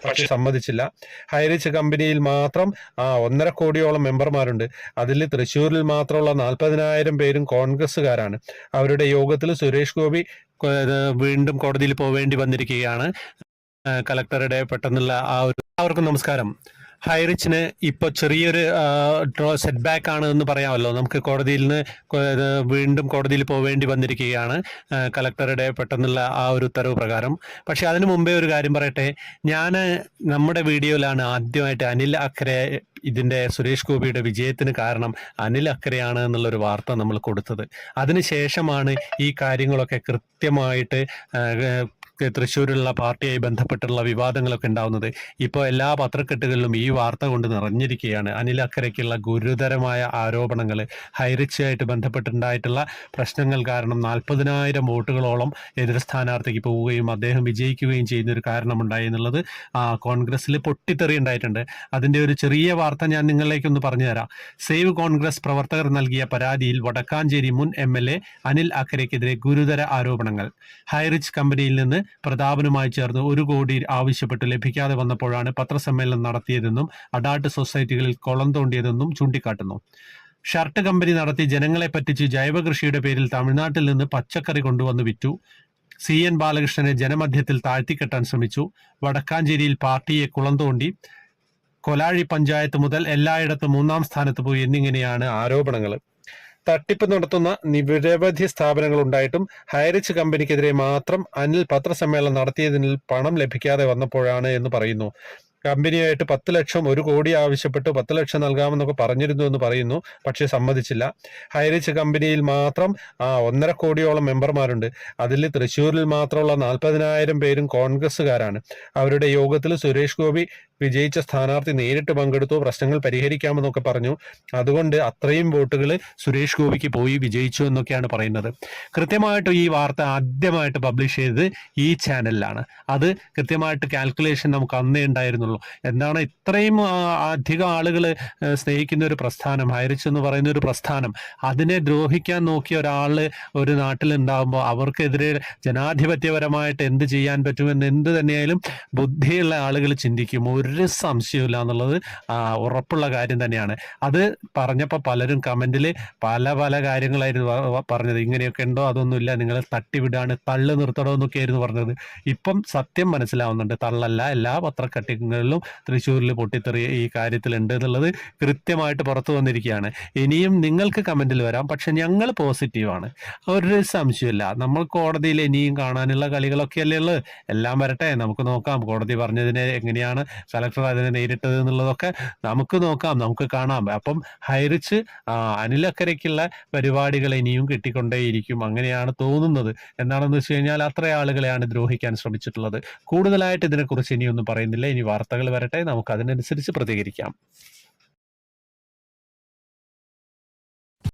പക്ഷെ സമ്മതിച്ചില്ല. ഹൈറിച്ച് കമ്പനിയിൽ മാത്രം 1.5 കോടിയോളം മെമ്പർമാരുണ്ട്. അതിൽ തൃശ്ശൂരിൽ മാത്രമുള്ള 40,000 പേരും കോൺഗ്രസ്സുകാരാണ്. അവരുടെ യോഗത്തിൽ സുരേഷ് ഗോപി വീണ്ടും കോടതിയിൽ പോവേണ്ടി വന്നിരിക്കുകയാണ്. കളക്ടറുടെ പെട്ടെന്നുള്ള എല്ലാവർക്കും നമസ്കാരം. ഹൈറിച്ചിന് ഇപ്പോൾ ചെറിയൊരു സെറ്റ് ബാക്ക് ആണ് എന്ന് പറയാമല്ലോ. നമുക്ക് കോടതിയിൽ നിന്ന് വീണ്ടും കോടതിയിൽ പോവേണ്ടി വന്നിരിക്കുകയാണ് കളക്ടറുടെ പെട്ടെന്നുള്ള ഉത്തരവ് പ്രകാരം. പക്ഷെ അതിനു മുമ്പേ ഒരു കാര്യം പറയട്ടെ. നമ്മുടെ വീഡിയോയിലാണ് ആദ്യമായിട്ട് അനിൽ അക്കരെ ഇതിന്റെ സുരേഷ് ഗോപിയുടെ വിജയത്തിന് കാരണം അനിൽ അക്കരെയാണ് എന്നുള്ളൊരു വാർത്ത നമ്മൾ കൊടുത്തത്. അതിനുശേഷമാണ് ഈ കാര്യങ്ങളൊക്കെ കൃത്യമായിട്ട് തൃശ്ശൂരിലുള്ള പാർട്ടിയായി ബന്ധപ്പെട്ടുള്ള വിവാദങ്ങളൊക്കെ ഉണ്ടാവുന്നത്. ഇപ്പോൾ എല്ലാ പത്രക്കെട്ടുകളിലും ഈ വാർത്ത കൊണ്ട് നിറഞ്ഞിരിക്കുകയാണ്. അനിൽ അക്കരയ്ക്കുള്ള ഗുരുതരമായ ആരോപണങ്ങൾ, ഹൈറിച്ചായിട്ട് ബന്ധപ്പെട്ടുണ്ടായിട്ടുള്ള പ്രശ്നങ്ങൾ കാരണം 40,000 വോട്ടുകളോളം എതിർ സ്ഥാനാർത്ഥിക്ക് പോവുകയും അദ്ദേഹം വിജയിക്കുകയും ചെയ്യുന്ന ഒരു കാരണമുണ്ടായി എന്നുള്ളത് കോൺഗ്രസിൽ പൊട്ടിത്തെറി ഉണ്ടായിട്ടുണ്ട്. അതിൻ്റെ ഒരു ചെറിയ വാർത്ത ഞാൻ നിങ്ങളിലേക്കൊന്ന് പറഞ്ഞു തരാം. സേവ് കോൺഗ്രസ് പ്രവർത്തകർ നൽകിയ പരാതിയിൽ വടക്കാഞ്ചേരി മുൻ MLA അനിൽ അക്കരയ്ക്കെതിരെ ഗുരുതര ആരോപണങ്ങൾ. ഹൈറിച്ച് കമ്പനിയിൽ നിന്ന് പ്രതാപനുമായി ചേർന്ന് 1 കോടി ആവശ്യപ്പെട്ട് ലഭിക്കാതെ വന്നപ്പോഴാണ് പത്രസമ്മേളനം നടത്തിയതെന്നും അഡാട്ട് സൊസൈറ്റികളിൽ കുളം തോണ്ടിയതെന്നും ചൂണ്ടിക്കാട്ടുന്നു. ഷർട്ട് കമ്പനി നടത്തി ജനങ്ങളെ പറ്റിച്ച് ജൈവ കൃഷിയുടെ പേരിൽ തമിഴ്നാട്ടിൽ നിന്ന് പച്ചക്കറി കൊണ്ടുവന്ന് വിറ്റു. CN ബാലകൃഷ്ണനെ ജനമധ്യത്തിൽ താഴ്ത്തിക്കെട്ടാൻ ശ്രമിച്ചു. വടക്കാഞ്ചേരിയിൽ പാർട്ടിയെ കുളം തോണ്ടി. കൊലാഴി പഞ്ചായത്ത് മുതൽ എല്ലായിടത്തും 3-ാം സ്ഥാനത്ത് പോയി എന്നിങ്ങനെയാണ് ആരോപണങ്ങൾ. തട്ടിപ്പ് നടത്തുന്ന നിരവധി സ്ഥാപനങ്ങൾ ഉണ്ടായിട്ടും ഹൈറിച്ച് കമ്പനിക്കെതിരെ മാത്രം അനിൽ പത്രസമ്മേളനം നടത്തിയതിൽ പണം ലഭിക്കാതെ വന്നപ്പോഴാണ് എന്ന് പറയുന്നു. കമ്പനിയായിട്ട് 10 ലക്ഷം 1 കോടി ആവശ്യപ്പെട്ട് 10 ലക്ഷം നൽകാമെന്നൊക്കെ പറഞ്ഞിരുന്നു എന്ന് പറയുന്നു. പക്ഷെ സമ്മതിച്ചില്ല. ഹൈറിച്ച് കമ്പനിയിൽ മാത്രം 1.5 കോടിയോളം മെമ്പർമാരുണ്ട്. അതിൽ തൃശ്ശൂരിൽ മാത്രമുള്ള 40,000 പേരും കോൺഗ്രസ്സുകാരാണ്. അവരുടെ യോഗത്തിൽ സുരേഷ് ഗോപി വിജയിച്ച സ്ഥാനാർത്ഥി നേരിട്ട് പങ്കെടുത്തു, പ്രശ്നങ്ങൾ പരിഹരിക്കാമെന്നൊക്കെ പറഞ്ഞു. അതുകൊണ്ട് അത്രയും വോട്ടുകൾ സുരേഷ് ഗോപിക്ക് പോയി വിജയിച്ചു എന്നൊക്കെയാണ് പറയുന്നത്. കൃത്യമായിട്ട് ഈ വാർത്ത ആദ്യമായിട്ട് പബ്ലിഷ് ചെയ്തത് ഈ ചാനലിലാണ്. അത് കൃത്യമായിട്ട് കാൽക്കുലേഷൻ നമുക്ക് അന്നേ ഉണ്ടായിരുന്നുള്ളൂ. എന്താണ് ഇത്രയും അധികം ആളുകൾ സ്നേഹിക്കുന്ന ഒരു പ്രസ്ഥാനം, ഹൈറിച്ച് എന്ന് പറയുന്ന ഒരു പ്രസ്ഥാനം, അതിനെ ദ്രോഹിക്കാൻ നോക്കിയ ഒരാൾ ഒരു നാട്ടിൽ ഉണ്ടാകുമ്പോൾ അവർക്കെതിരെ ജനാധിപത്യപരമായിട്ട് എന്ത് ചെയ്യാൻ പറ്റുമെന്ന് എന്ത് തന്നെയായാലും ബുദ്ധിയുള്ള ആളുകൾ ചിന്തിക്കും. ഒരു സംശയമില്ല എന്നുള്ളത് ഉറപ്പുള്ള കാര്യം തന്നെയാണ്. അത് പറഞ്ഞപ്പോൾ പലരും കമന്റിൽ പല കാര്യങ്ങളായിരുന്നു പറഞ്ഞത്. ഇങ്ങനെയൊക്കെ ഉണ്ടോ, അതൊന്നുമില്ല, നിങ്ങൾ തട്ടിവിടാണ്, തള്ളു നിർത്തണോ എന്നൊക്കെയായിരുന്നു പറഞ്ഞത്. ഇപ്പം സത്യം മനസ്സിലാവുന്നുണ്ട്. തള്ളല്ല, എല്ലാ പത്രക്കട്ടികളിലും തൃശ്ശൂരിൽ പൊട്ടിത്തെറി ഈ കാര്യത്തിലുണ്ട് എന്നുള്ളത് കൃത്യമായിട്ട് പുറത്തു വന്നിരിക്കുകയാണ്. ഇനിയും നിങ്ങൾക്ക് കമന്റിൽ വരാം, പക്ഷെ ഞങ്ങൾ പോസിറ്റീവാണ്, ഒരു സംശയമില്ല. നമ്മൾ കോടതിയിൽ ഇനിയും കാണാനുള്ള കളികളൊക്കെ അല്ലേ ഉള്ളത്. എല്ലാം വരട്ടെ, നമുക്ക് നോക്കാം. കോടതി പറഞ്ഞതിനെ എങ്ങനെയാണ് കളക്ടർ അതിനെ നേരിട്ടത് എന്നുള്ളതൊക്കെ നമുക്ക് നോക്കാം, നമുക്ക് കാണാം. അപ്പം ഹൈറിച്ച് അനിൽ അക്കരയ്ക്കുള്ള പരിപാടികൾ ഇനിയും കിട്ടിക്കൊണ്ടേയിരിക്കും, അങ്ങനെയാണ് തോന്നുന്നത്. എന്താണെന്ന് വെച്ച് കഴിഞ്ഞാൽ അത്ര ആളുകളെയാണ് ദ്രോഹിക്കാൻ ശ്രമിച്ചിട്ടുള്ളത്. കൂടുതലായിട്ട് ഇതിനെക്കുറിച്ച് ഇനിയൊന്നും പറയുന്നില്ല. ഇനി വാർത്തകൾ വരട്ടെ, നമുക്ക് അതിനനുസരിച്ച് പ്രതികരിക്കാം.